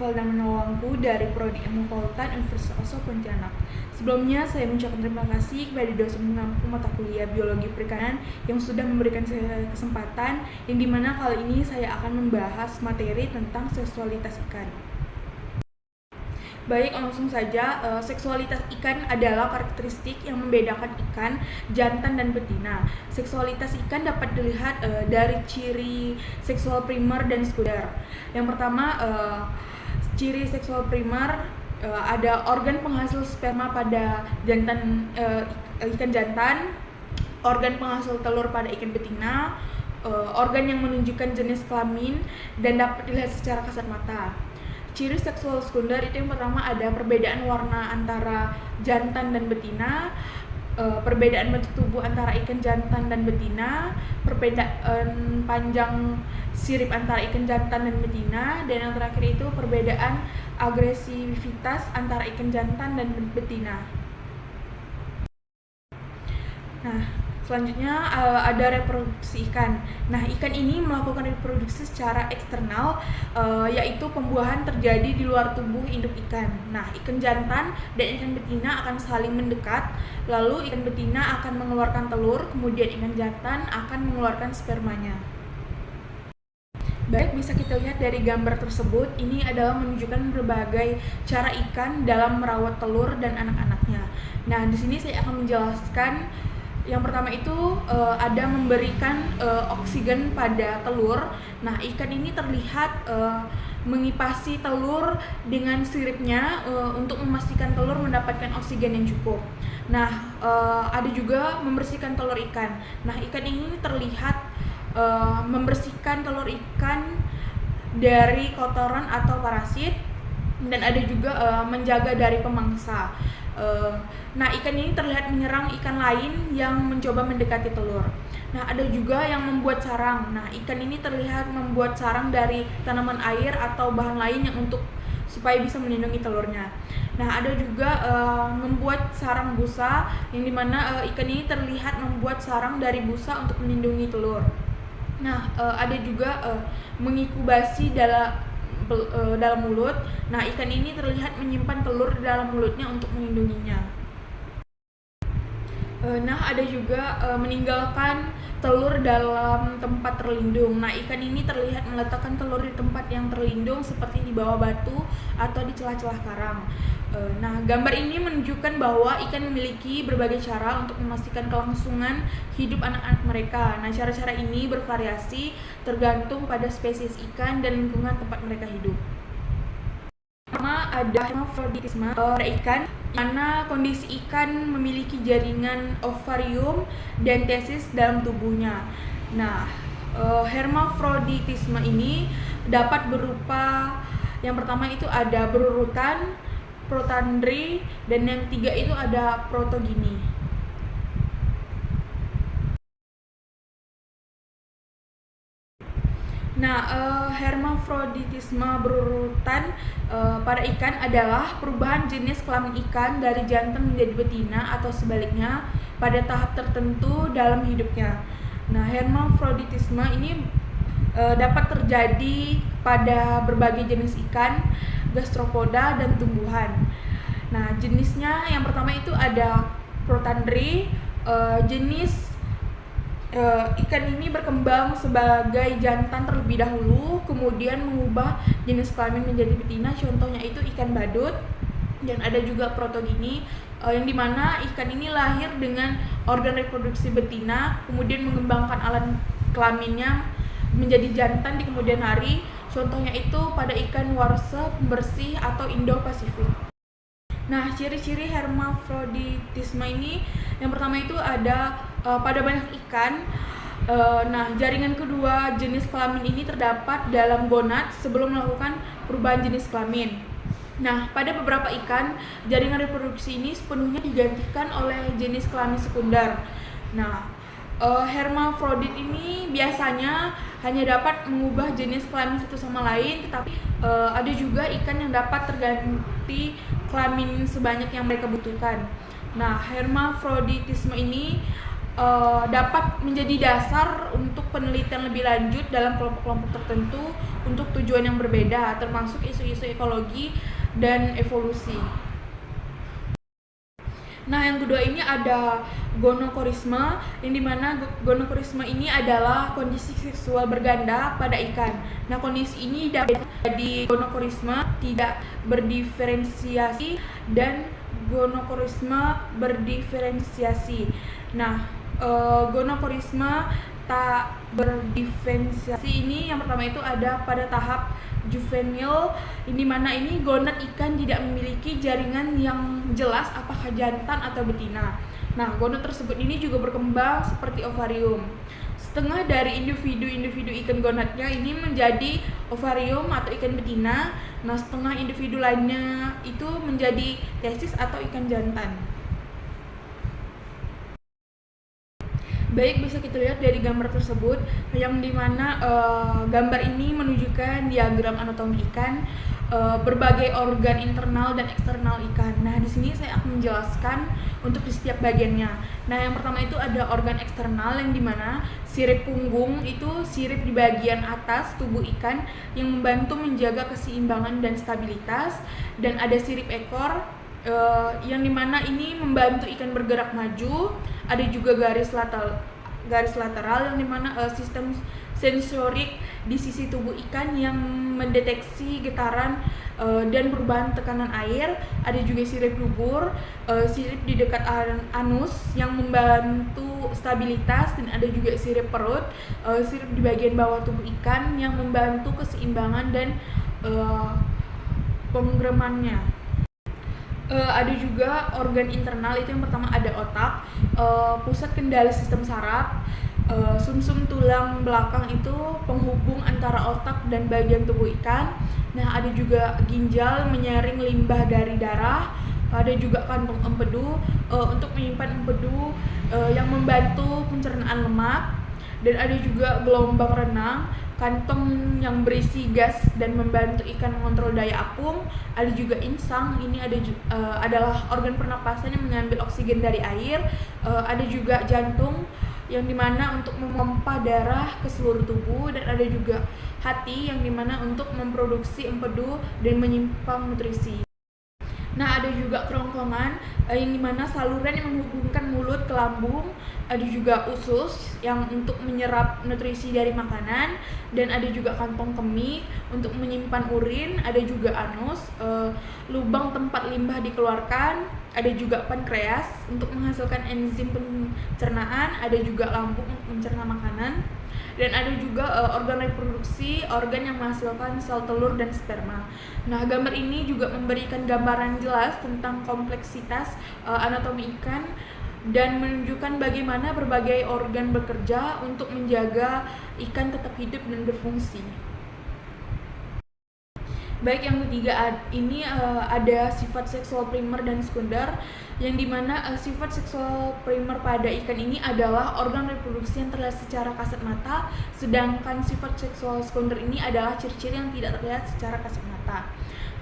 Novel dan Menawangku dari Prodi Ilmu Kelautan Universitas Pontianak. Sebelumnya saya mengucapkan terima kasih kepada dosen pengampu mata kuliah Biologi Perikanan yang sudah memberikan saya kesempatan, yang dimana kali ini saya akan membahas materi tentang seksualitas ikan. Baik, langsung saja. Seksualitas ikan adalah karakteristik yang membedakan ikan jantan dan betina. Seksualitas ikan dapat dilihat dari ciri seksual primer dan sekunder. Yang pertama, ciri seksual primer, ada organ penghasil sperma pada jantan, ikan jantan, organ penghasil telur pada ikan betina, organ yang menunjukkan jenis kelamin, dan dapat dilihat secara kasat mata. Ciri seksual sekunder itu yang pertama ada perbedaan warna antara jantan dan betina, perbedaan bentuk tubuh antara ikan jantan dan betina, perbedaan panjang sirip antara ikan jantan dan betina, dan yang terakhir itu perbedaan agresivitas antara ikan jantan dan betina. Nah, selanjutnya ada reproduksi ikan. Nah, ikan ini melakukan reproduksi secara eksternal, yaitu pembuahan terjadi di luar tubuh induk ikan. Nah, ikan jantan dan ikan betina akan saling mendekat, lalu ikan betina akan mengeluarkan telur, kemudian ikan jantan akan mengeluarkan spermanya. Baik, bisa kita lihat dari gambar tersebut, ini adalah menunjukkan berbagai cara ikan dalam merawat telur dan anak-anaknya. Nah, di sini saya akan menjelaskan. Yang pertama itu ada memberikan oksigen pada telur. Nah, ikan ini terlihat mengipasi telur dengan siripnya untuk memastikan telur mendapatkan oksigen yang cukup. Nah, ada juga membersihkan telur ikan. Nah, ikan ini terlihat membersihkan telur ikan dari kotoran atau parasit, dan ada juga menjaga dari pemangsa. Nah, ikan ini terlihat menyerang ikan lain yang mencoba mendekati telur. Nah, ada juga yang membuat sarang. Nah, ikan ini terlihat membuat sarang dari tanaman air atau bahan lain yang supaya bisa melindungi telurnya. Nah, ada juga membuat sarang busa, yang dimana ikan ini terlihat membuat sarang dari busa untuk melindungi telur. Nah, ada juga mengikubasi dalam mulut. Nah, ikan ini terlihat menyimpan telur di dalam mulutnya untuk melindunginya. Nah, ada juga meninggalkan telur dalam tempat terlindung. Nah, ikan ini terlihat meletakkan telur di tempat yang terlindung seperti di bawah batu atau di celah-celah karang. Nah, gambar ini menunjukkan bahwa ikan memiliki berbagai cara untuk memastikan kelangsungan hidup anak-anak mereka. Nah, cara-cara ini bervariasi tergantung pada spesies ikan dan lingkungan tempat mereka hidup. Pertama, ada hermafroditisme pada ikan, mana kondisi ikan memiliki jaringan ovarium dan testis dalam tubuhnya. Nah, hermafroditisme ini dapat berupa, yang pertama itu ada berurutan, protandry, dan yang ketiga itu ada protogini. Nah, hermafroditisme berurutan pada ikan adalah perubahan jenis kelamin ikan dari jantan menjadi betina atau sebaliknya pada tahap tertentu dalam hidupnya. Nah, hermafroditisme ini dapat terjadi pada berbagai jenis ikan, gastropoda, dan tumbuhan. Nah, jenisnya yang pertama itu ada protandry. Jenis ikan ini berkembang sebagai jantan terlebih dahulu, kemudian mengubah jenis kelamin menjadi betina. Contohnya itu ikan badut. Dan ada juga protogini, yang dimana ikan ini lahir dengan organ reproduksi betina, kemudian mengembangkan alat kelaminnya menjadi jantan di kemudian hari. Contohnya itu pada ikan warsa, pembersih, atau Indo-Pasifik. Nah, ciri-ciri hermafroditisme ini yang pertama itu ada pada banyak ikan. Nah, jaringan kedua jenis kelamin ini terdapat dalam gonad sebelum melakukan perubahan jenis kelamin. Nah, pada beberapa ikan, jaringan reproduksi ini sepenuhnya digantikan oleh jenis kelamin sekunder. Nah, hermafrodit ini biasanya hanya dapat mengubah jenis kelamin satu sama lain, tetapi ada juga ikan yang dapat terganti kelamin sebanyak yang mereka butuhkan. Nah, hermafroditisme ini dapat menjadi dasar untuk penelitian lebih lanjut dalam kelompok-kelompok tertentu untuk tujuan yang berbeda, termasuk isu-isu ekologi dan evolusi. Nah, yang kedua ini ada gonokorisme, yang dimana gonokorisme ini adalah kondisi seksual berganda pada ikan. Nah, kondisi ini dapat jadi gonokorisme tidak berdiferensiasi dan gonokorisme berdiferensiasi. Nah, gonokorisme tak berdiferensiasi ini yang pertama itu ada pada tahap juvenil, di mana ini gonad ikan tidak memiliki jaringan yang jelas apakah jantan atau betina. Nah, gonad tersebut ini juga berkembang seperti ovarium. Setengah dari individu ikan gonadnya ini menjadi ovarium atau ikan betina. Nah, setengah individu lainnya itu menjadi testis atau ikan jantan. Baik, bisa kita lihat dari gambar tersebut yang dimana gambar ini menunjukkan diagram anatomi ikan, berbagai organ internal dan eksternal ikan. Nah, di sini saya akan menjelaskan untuk di setiap bagiannya. Nah, yang pertama itu ada organ eksternal yang dimana sirip punggung itu sirip di bagian atas tubuh ikan yang membantu menjaga keseimbangan dan stabilitas, dan ada sirip ekor yang dimana ini membantu ikan bergerak maju. Ada juga garis lateral yang dimana sistem sensorik di sisi tubuh ikan yang mendeteksi getaran dan perubahan tekanan air. Ada juga sirip dubur, sirip di dekat anus yang membantu stabilitas, dan ada juga sirip perut, sirip di bagian bawah tubuh ikan yang membantu keseimbangan dan pengeremannya. Ada juga organ internal, itu yang pertama ada otak, pusat kendali sistem saraf, sumsum tulang belakang itu penghubung antara otak dan bagian tubuh ikan. Nah, ada juga ginjal menyaring limbah dari darah, ada juga kantong empedu untuk menyimpan empedu yang membantu pencernaan lemak, dan ada juga gelombang renang, kantong yang berisi gas dan membantu ikan mengontrol daya apung. Ada juga insang, ini adalah organ pernapasan yang mengambil oksigen dari air. Ada juga jantung yang dimana untuk memompa darah ke seluruh tubuh, dan ada juga hati yang dimana untuk memproduksi empedu dan menyimpan nutrisi. Nah, ada juga kerongkongan yang dimana saluran yang menghubungkan mulut ke lambung. Ada juga usus yang untuk menyerap nutrisi dari makanan, dan ada juga kantong kemih untuk menyimpan urin. Ada juga anus, lubang tempat limbah dikeluarkan. Ada juga pankreas untuk menghasilkan enzim pencernaan. Ada juga lambung untuk mencerna makanan. Dan ada juga organ reproduksi, organ yang menghasilkan sel telur dan sperma. Nah, gambar ini juga memberikan gambaran jelas tentang kompleksitas anatomi ikan dan menunjukkan bagaimana berbagai organ bekerja untuk menjaga ikan tetap hidup dan berfungsi. Baik, yang ketiga ini ada sifat seksual primer dan sekunder, yang dimana sifat seksual primer pada ikan ini adalah organ reproduksi yang terlihat secara kasat mata, sedangkan sifat seksual sekunder ini adalah ciri-ciri yang tidak terlihat secara kasat mata.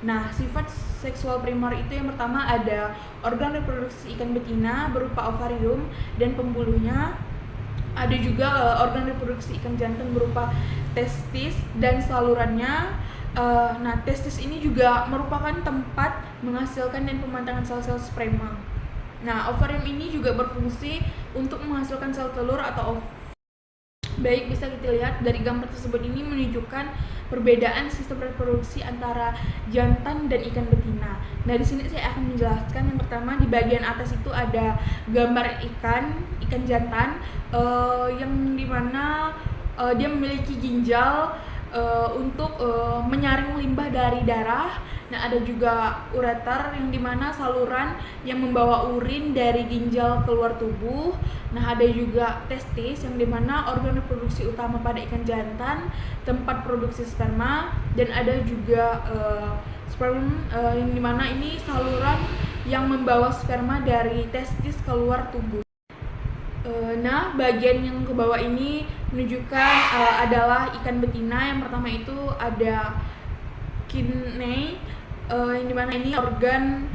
Nah, sifat seksual primer itu yang pertama ada organ reproduksi ikan betina berupa ovarium dan pembuluhnya. Ada juga organ reproduksi ikan jantan berupa testis dan salurannya. Nah, testis ini juga merupakan tempat menghasilkan dan pematangan sel-sel sperma. Nah, ovarium ini juga berfungsi untuk menghasilkan sel telur atau Baik, bisa kita lihat dari gambar tersebut ini menunjukkan perbedaan sistem reproduksi antara jantan dan ikan betina. Nah, di sini saya akan menjelaskan. Yang pertama, di bagian atas itu ada gambar ikan jantan yang dimana dia memiliki ginjal untuk menyaring limbah dari darah. Nah, ada juga ureter yang dimana saluran yang membawa urin dari ginjal keluar tubuh. Nah, ada juga testis yang dimana organ reproduksi utama pada ikan jantan, tempat produksi sperma, dan ada juga sperm yang dimana ini saluran yang membawa sperma dari testis keluar tubuh. Nah, bagian yang ke bawah ini menunjukkan adalah ikan betina. Yang pertama itu ada kidney, yang dimana ini organ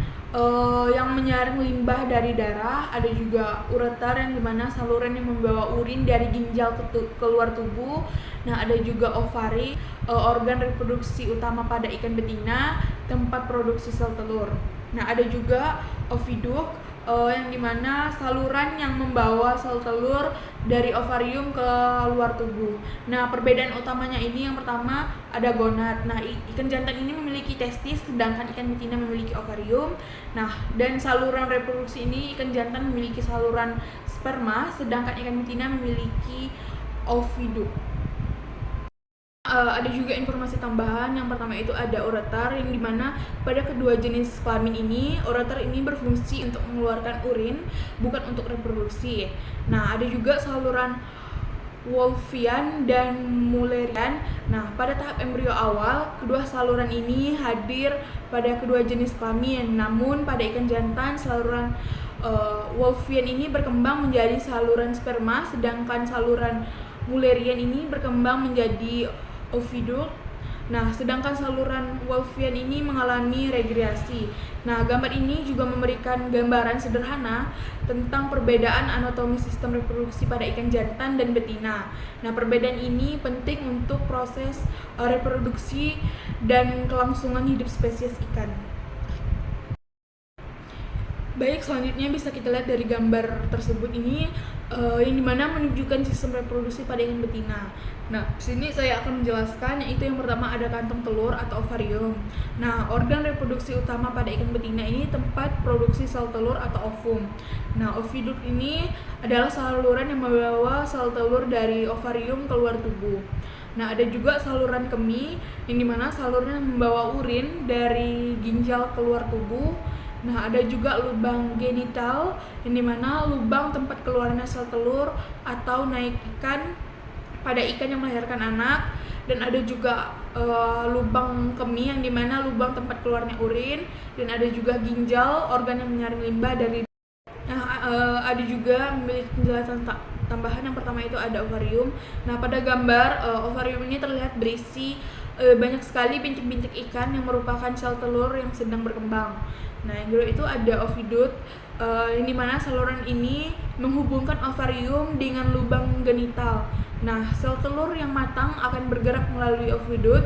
yang menyaring limbah dari darah, ada juga ureter yang dimana saluran yang membawa urin dari ginjal keluar tubuh. Nah, ada juga ovari, organ reproduksi utama pada ikan betina, tempat produksi sel telur. Nah, ada juga oviduk, yang dimana saluran yang membawa sel telur dari ovarium ke luar tubuh. Nah, perbedaan utamanya ini yang pertama ada gonad. Nah, ikan jantan ini memiliki testis, sedangkan ikan betina memiliki ovarium. Nah, dan saluran reproduksi ini ikan jantan memiliki saluran sperma, sedangkan ikan betina memiliki oviduk. Ada juga informasi tambahan. Yang pertama itu ada ureter, yang dimana pada kedua jenis kelamin ini ureter ini berfungsi untuk mengeluarkan urin, bukan untuk reproduksi. Nah, ada juga saluran Wolffian dan Mullerian. Nah, pada tahap embrio awal, kedua saluran ini hadir pada kedua jenis kelamin. Namun pada ikan jantan, saluran Wolffian ini berkembang menjadi saluran sperma, sedangkan saluran Mullerian ini berkembang menjadi oviduk. Nah, sedangkan saluran Wolffian ini mengalami regresi. Nah, gambar ini juga memberikan gambaran sederhana tentang perbedaan anatomi sistem reproduksi pada ikan jantan dan betina. Nah, perbedaan ini penting untuk proses reproduksi dan kelangsungan hidup spesies ikan. Baik, selanjutnya bisa kita lihat dari gambar tersebut ini, yang dimana menunjukkan sistem reproduksi pada ikan betina. Nah, di sini saya akan menjelaskan, yaitu yang pertama ada kantong telur atau ovarium. Nah, organ reproduksi utama pada ikan betina ini tempat produksi sel telur atau ovum. Nah, oviduk ini adalah saluran yang membawa sel telur dari ovarium keluar tubuh. Nah, ada juga saluran kemih, yang dimana saluran membawa urin dari ginjal keluar tubuh. Nah, ada juga lubang genital, yang dimana lubang tempat keluarnya sel telur atau naik ikan pada ikan yang melahirkan anak. Dan ada juga lubang kemih, yang dimana lubang tempat keluarnya urin. Dan ada juga ginjal, organ yang menyaring limbah dari. Nah, ada juga memiliki penjelasan tambahan. Yang pertama itu ada ovarium. Nah, pada gambar ovarium ini terlihat berisi banyak sekali bintik-bintik ikan yang merupakan sel telur yang sedang berkembang. Nah, yang kedua itu ada ovidut, yang dimana saluran ini menghubungkan ovarium dengan lubang genital. Nah, sel telur yang matang akan bergerak melalui ovidut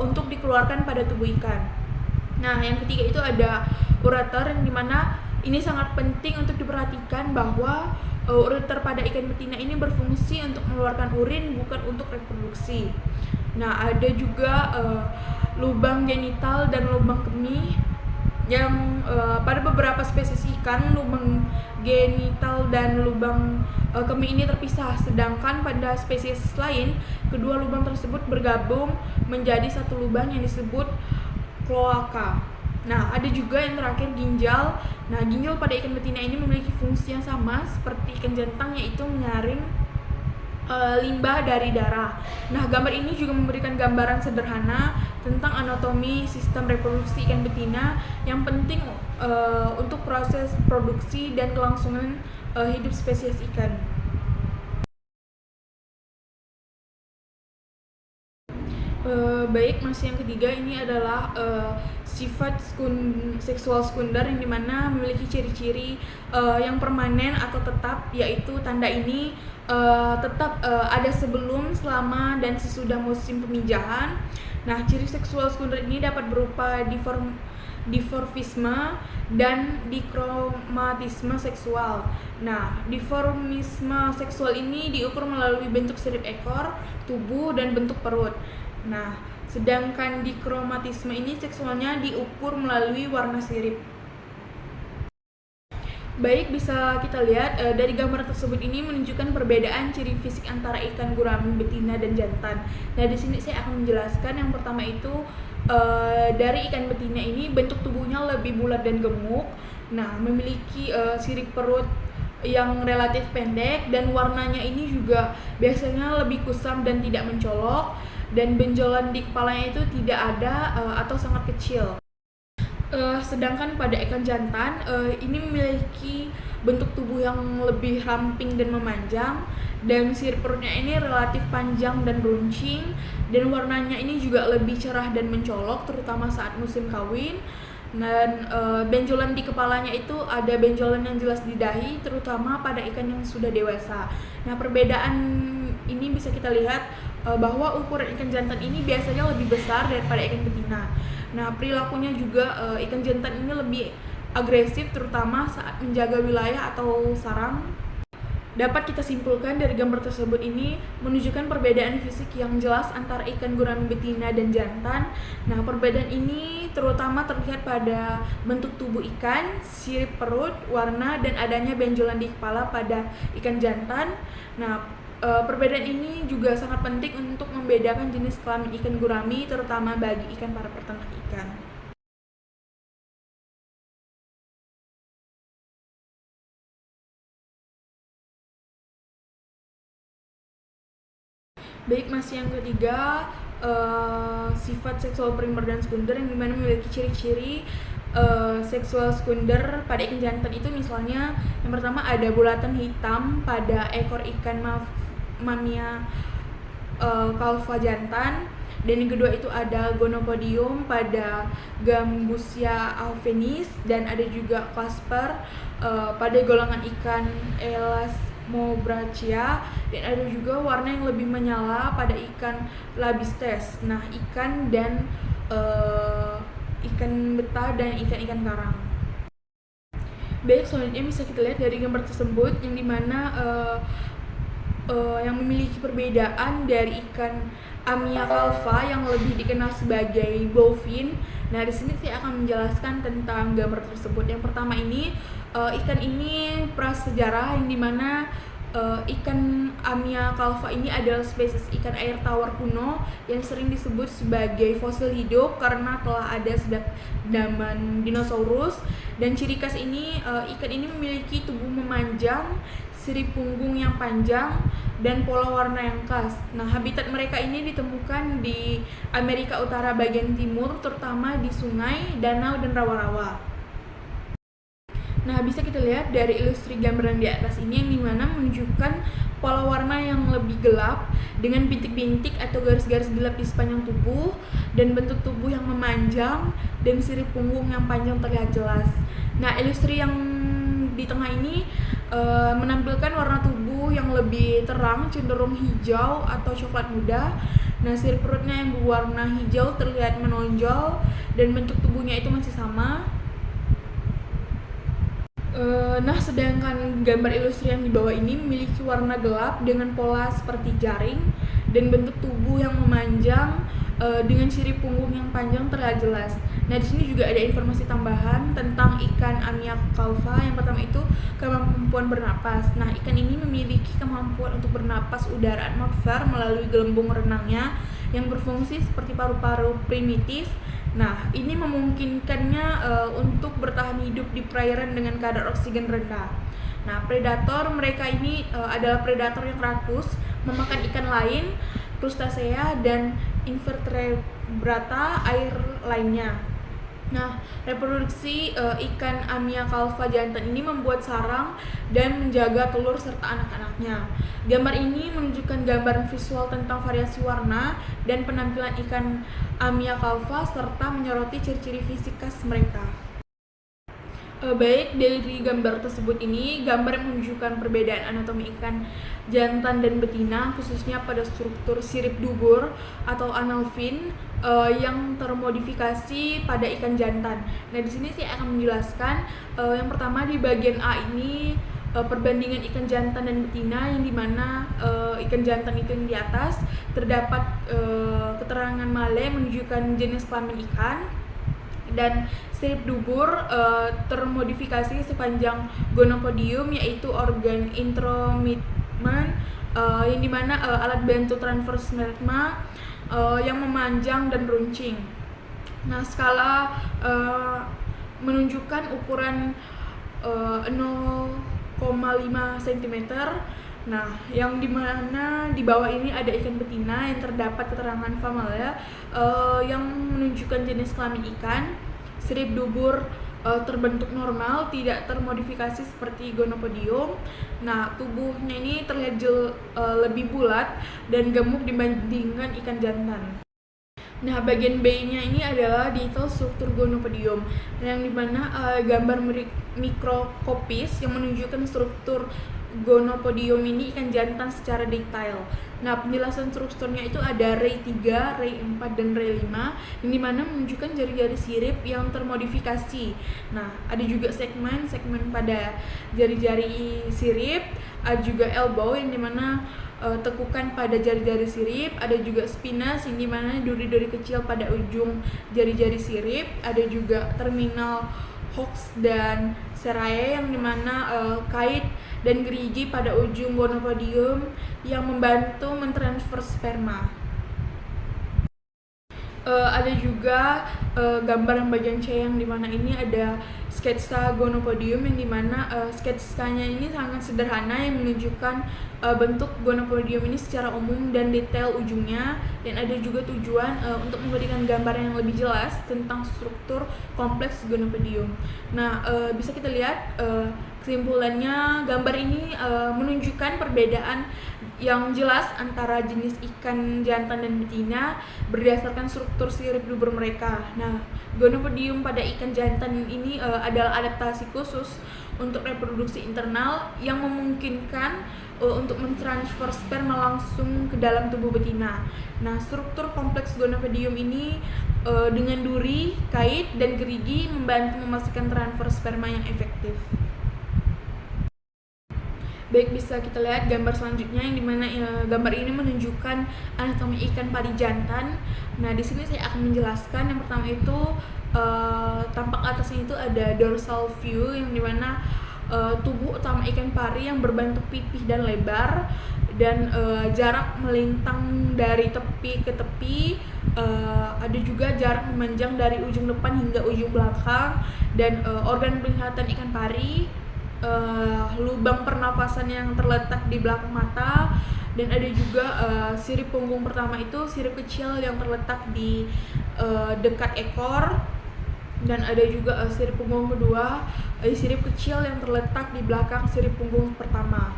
untuk dikeluarkan pada tubuh ikan. Nah, yang ketiga itu ada ureter, yang dimana ini sangat penting untuk diperhatikan bahwa ureter pada ikan betina ini berfungsi untuk mengeluarkan urin, bukan untuk reproduksi. Nah, ada juga lubang genital dan lubang kemih, yang pada beberapa spesies ikan lubang genital dan lubang kemih ini terpisah, sedangkan pada spesies lain kedua lubang tersebut bergabung menjadi satu lubang yang disebut kloaka. Nah, ada juga yang terakhir ginjal. Nah, ginjal pada ikan betina ini memiliki fungsi yang sama seperti ikan jantan, yaitu menyaring limbah dari darah. Nah, gambar ini juga memberikan gambaran sederhana tentang anatomi sistem reproduksi ikan betina yang penting untuk proses produksi dan kelangsungan hidup spesies ikan. Baik, masih yang ketiga ini adalah sifat seksual sekunder, yang dimana memiliki ciri-ciri yang permanen atau tetap, yaitu tanda ini tetap ada sebelum, selama, dan sesudah musim pemijahan. Nah, ciri seksual sekunder ini dapat berupa dimorfisme dan dikromatisme seksual. Nah, dimorfisme seksual ini diukur melalui bentuk sirip ekor, tubuh, dan bentuk perut. Nah, sedangkan dikromatisme ini seksualnya diukur melalui warna sirip. Baik, bisa kita lihat dari gambar tersebut ini menunjukkan perbedaan ciri fisik antara ikan gurami betina dan jantan. Nah, di sini saya akan menjelaskan. Yang pertama itu dari ikan betina ini bentuk tubuhnya lebih bulat dan gemuk. Nah, memiliki sirip perut yang relatif pendek, dan warnanya ini juga biasanya lebih kusam dan tidak mencolok, dan benjolan di kepalanya itu tidak ada atau sangat kecil. Sedangkan pada ikan jantan ini memiliki bentuk tubuh yang lebih ramping dan memanjang, dan sirip perutnya ini relatif panjang dan runcing, dan warnanya ini juga lebih cerah dan mencolok terutama saat musim kawin. Dan benjolan di kepalanya itu ada benjolan yang jelas di dahi, terutama pada ikan yang sudah dewasa. Nah, perbedaan ini bisa kita lihat bahwa ukuran ikan jantan ini biasanya lebih besar daripada ikan betina. Nah, perilakunya juga ikan jantan ini lebih agresif, terutama saat menjaga wilayah atau sarang. Dapat kita simpulkan dari gambar tersebut ini menunjukkan perbedaan fisik yang jelas antara ikan gurami betina dan jantan. Nah, perbedaan ini terutama terlihat pada bentuk tubuh ikan, sirip perut, warna, dan adanya benjolan di kepala pada ikan jantan. Nah, perbedaan ini juga sangat penting untuk membedakan jenis kelamin ikan gurami, terutama bagi ikan para peternak ikan. Baik, masih yang ketiga, sifat seksual primer dan sekunder yang dimana memiliki ciri-ciri seksual sekunder pada ikan jantan itu misalnya yang pertama ada bulatan hitam pada ekor ikan Mamia calva jantan, dan yang kedua itu ada gonopodium pada Gambusia alvenis, dan ada juga clasper pada golongan ikan Elasmobrachia, dan ada juga warna yang lebih menyala pada ikan Labistes. Nah, ikan dan ikan betah dan ikan-ikan karang. Baik, selanjutnya bisa kita lihat dari gambar tersebut yang dimana yang memiliki perbedaan dari ikan Amia calva yang lebih dikenal sebagai bovine. Nah, di sini saya akan menjelaskan tentang gambar tersebut. Yang pertama ini ikan ini prasejarah yang dimana ikan Amia calva ini adalah spesies ikan air tawar kuno yang sering disebut sebagai fosil hidup karena telah ada sejak zaman dinosaurus. Dan ciri khas ini ikan ini memiliki tubuh memanjang, sirip punggung yang panjang, dan pola warna yang khas. Nah, habitat mereka ini ditemukan di Amerika Utara bagian timur, terutama di sungai, danau, dan rawa-rawa. Nah, bisa kita lihat dari ilustrasi gambaran di atas ini yang dimana menunjukkan pola warna yang lebih gelap dengan bintik-bintik atau garis-garis gelap di sepanjang tubuh, dan bentuk tubuh yang memanjang dan sirip punggung yang panjang terlihat jelas. Nah, ilustrasi yang di tengah ini menampilkan warna tubuh yang lebih terang, cenderung hijau atau coklat muda. Nah, sirip perutnya yang berwarna hijau terlihat menonjol dan bentuk tubuhnya itu masih sama. Nah, sedangkan gambar ilustrasi yang di bawah ini memiliki warna gelap dengan pola seperti jaring dan bentuk tubuh yang memanjang dengan ciri punggung yang panjang terlihat jelas. Nah, di sini juga ada informasi tambahan tentang ikan Amia calva. Yang pertama itu kemampuan bernapas. Nah, ikan ini memiliki kemampuan untuk bernapas udara atmosfer melalui gelembung renangnya yang berfungsi seperti paru-paru primitif. Nah, ini memungkinkannya untuk bertahan hidup di perairan dengan kadar oksigen rendah. Nah, predator mereka ini adalah predator yang rakus, memakan ikan lain, crustacea, dan invertebrata air lainnya. Nah, reproduksi ikan Amia calva jantan ini membuat sarang dan menjaga telur serta anak-anaknya. Gambar ini menunjukkan gambaran visual tentang variasi warna dan penampilan ikan Amia calva serta menyoroti ciri-ciri fisik khas mereka. Baik, dari gambar tersebut ini, gambar yang menunjukkan perbedaan anatomi ikan jantan dan betina, khususnya pada struktur sirip dubur atau anal fin yang termodifikasi pada ikan jantan. Nah, di sini saya akan menjelaskan yang pertama di bagian A ini perbandingan ikan jantan dan betina, yang dimana ikan jantan itu yang di atas terdapat keterangan Malay menunjukkan jenis kelamin ikan, dan sirip dubur termodifikasi sepanjang gonopodium, yaitu organ intromitment yang dimana alat bantu transverse meragma yang memanjang dan runcing. Nah, skala menunjukkan ukuran 0,5 cm. Nah, yang dimana di bawah ini ada ikan betina yang terdapat keterangan Famala yang menunjukkan jenis kelamin ikan. Sirip dubur terbentuk normal, tidak termodifikasi seperti gonopodium. Nah, tubuhnya ini terlihat lebih bulat dan gemuk dibandingkan ikan jantan. Nah, bagian B-nya ini adalah detail struktur gonopodium, yang dimana gambar mikrokopis yang menunjukkan struktur gonopodium ini ikan jantan secara detail. Nah, penjelasan strukturnya itu ada ray 3, ray 4, dan ray 5, yang dimana menunjukkan jari-jari sirip yang termodifikasi. Nah, ada juga segmen pada jari-jari sirip, ada juga elbow yang dimana tekukan pada jari-jari sirip, ada juga spinous yang dimana duri-duri kecil pada ujung jari-jari sirip, ada juga terminal hooks dan serae yang dimana kait dan gerigi pada ujung gonopodium yang membantu mentransfer sperma. Ada juga gambar yang bagian C yang dimana ini ada sketsa gonopodium yang dimana sketsanya ini sangat sederhana yang menunjukkan bentuk gonopodium ini secara umum dan detail ujungnya, dan ada juga tujuan untuk memberikan gambar yang lebih jelas tentang struktur kompleks gonopodium. Nah, bisa kita lihat kesimpulannya gambar ini menunjukkan perbedaan yang jelas antara jenis ikan jantan dan betina berdasarkan struktur sirip dubur mereka. Nah, gonopodium pada ikan jantan ini adalah adaptasi khusus untuk reproduksi internal yang memungkinkan untuk mentransfer sperma langsung ke dalam tubuh betina. Nah, struktur kompleks gonopodium ini dengan duri, kait, dan gerigi membantu memastikan transfer sperma yang efektif. Baik, bisa kita lihat gambar selanjutnya yang dimana gambar ini menunjukkan anatomi ikan pari jantan. Nah, di sini saya akan menjelaskan. Yang pertama itu tampak atasnya itu ada dorsal view yang dimana tubuh utama ikan pari yang berbentuk pipih dan lebar, dan jarak melintang dari tepi ke tepi. Ada juga jarak memanjang dari ujung depan hingga ujung belakang, dan organ penglihatan ikan pari, lubang pernapasan yang terletak di belakang mata, dan ada juga sirip punggung pertama itu sirip kecil yang terletak di dekat ekor, dan ada juga sirip punggung kedua, sirip kecil yang terletak di belakang sirip punggung pertama.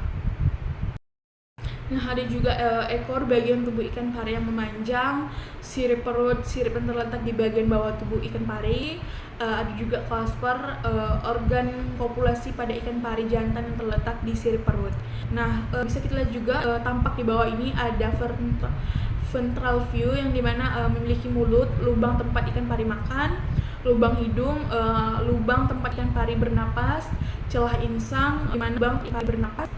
Nah, ada juga ekor bagian tubuh ikan pari yang memanjang, sirip perut, sirip yang terletak di bagian bawah tubuh ikan pari, ada juga clasper, organ kopulasi pada ikan pari jantan yang terletak di sirip perut. Nah, bisa kita lihat juga tampak di bawah ini ada ventral view yang dimana memiliki mulut, lubang tempat ikan pari makan, lubang hidung, lubang tempat ikan pari bernapas, celah insang, dimana lubang ikan pari bernapas,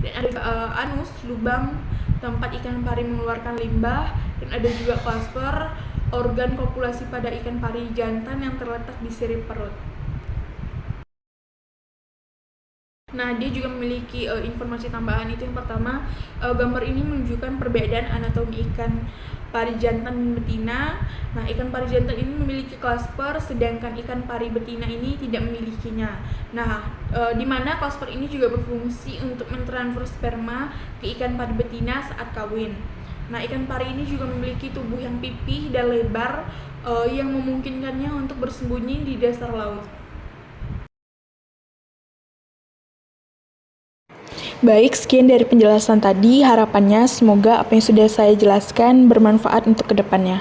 dan ada anus, lubang tempat ikan pari mengeluarkan limbah, dan ada juga clasper, organ kopulasi pada ikan pari jantan yang terletak di sirip perut. Nah, dia juga memiliki informasi tambahan. Itu yang pertama, gambar ini menunjukkan perbedaan anatomi ikan pari jantan dan betina. Nah, ikan pari jantan ini memiliki clasper, sedangkan ikan pari betina ini tidak memilikinya. Nah, di mana clasper ini juga berfungsi untuk mentransfer sperma ke ikan pari betina saat kawin. Nah, ikan pari ini juga memiliki tubuh yang pipih dan lebar yang memungkinkannya untuk bersembunyi di dasar laut. Baik, sekian dari penjelasan tadi. Harapannya semoga apa yang sudah saya jelaskan bermanfaat untuk kedepannya.